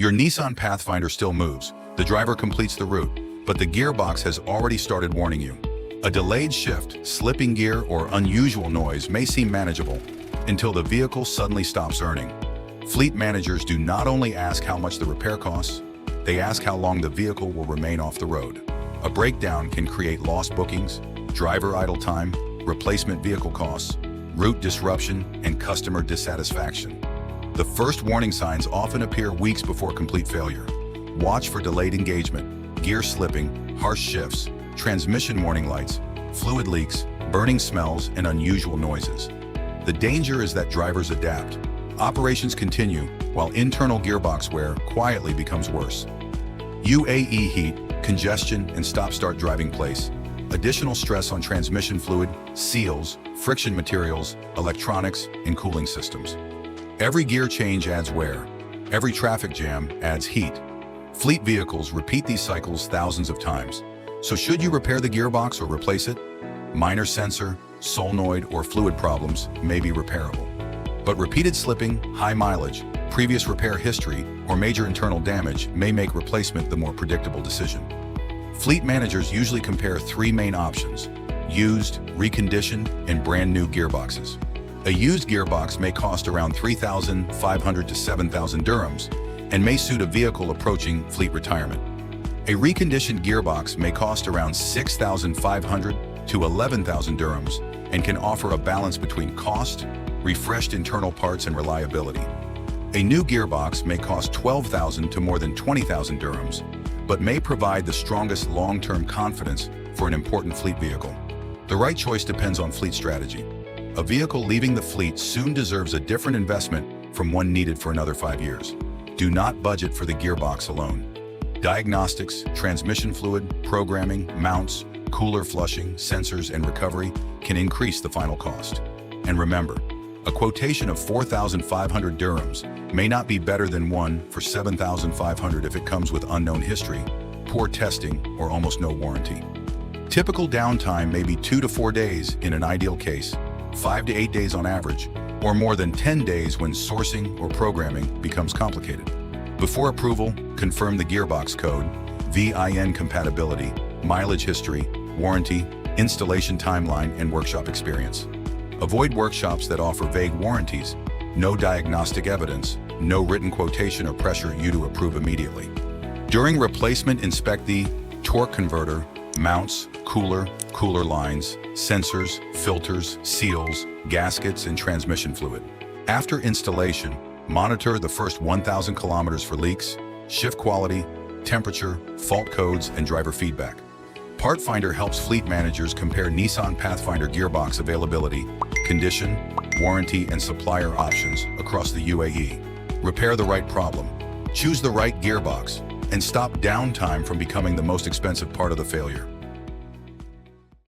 Your Nissan Pathfinder still moves, the driver completes the route, but the gearbox has already started warning you. A delayed shift, slipping gear, or unusual noise may seem manageable until the vehicle suddenly stops earning. Fleet managers do not only ask how much the repair costs, they ask how long the vehicle will remain off the road. A breakdown can create lost bookings, driver idle time, replacement vehicle costs, route disruption, and customer dissatisfaction. The first warning signs often appear weeks before complete failure. Watch for delayed engagement, gear slipping, harsh shifts, transmission warning lights, fluid leaks, burning smells, and unusual noises. The danger is that drivers adapt. Operations continue, while internal gearbox wear quietly becomes worse. UAE heat, congestion, and stop-start driving place. Additional stress on transmission fluid, seals, friction materials, electronics, and cooling systems. Every gear change adds wear. Every traffic jam adds heat. Fleet vehicles repeat these cycles thousands of times. So should you repair the gearbox or replace it? Minor sensor, solenoid, or fluid problems may be repairable. But repeated slipping, high mileage, previous repair history, or major internal damage may make replacement the more predictable decision. Fleet managers usually compare three main options: used, reconditioned, and brand new gearboxes. A used gearbox may cost around 3,500 to 7,000 dirhams and may suit a vehicle approaching fleet retirement. A reconditioned gearbox may cost around 6,500 to 11,000 dirhams and can offer a balance between cost, refreshed internal parts, and reliability. A new gearbox may cost 12,000 to more than 20,000 dirhams, but may provide the strongest long-term confidence for an important fleet vehicle. The right choice depends on fleet strategy. A vehicle leaving the fleet soon deserves a different investment from one needed for another 5 years. Do not budget for the gearbox alone. Diagnostics, transmission fluid, programming, mounts, cooler flushing, sensors, and recovery can increase the final cost. And remember, a quotation of 4,500 dirhams may not be better than one for 7,500 if it comes with unknown history, poor testing, or almost no warranty. Typical downtime may be 2 to 4 days in an ideal case, 5 to 8 days on average, or more than 10 days when sourcing or programming becomes complicated. Before approval, confirm the gearbox code, VIN compatibility, mileage history, warranty, installation timeline, and workshop experience. Avoid workshops that offer vague warranties, no diagnostic evidence, no written quotation, or pressure you to approve immediately. During replacement, inspect the torque converter, mounts, cooler lines, sensors, filters, seals, gaskets, and transmission fluid. After installation, monitor the first 1,000 kilometers for leaks, shift quality, temperature, fault codes, and driver feedback. PartFinder helps fleet managers compare Nissan Pathfinder gearbox availability, condition, warranty, and supplier options across the UAE. Repair the right problem, choose the right gearbox, and stop downtime from becoming the most expensive part of the failure.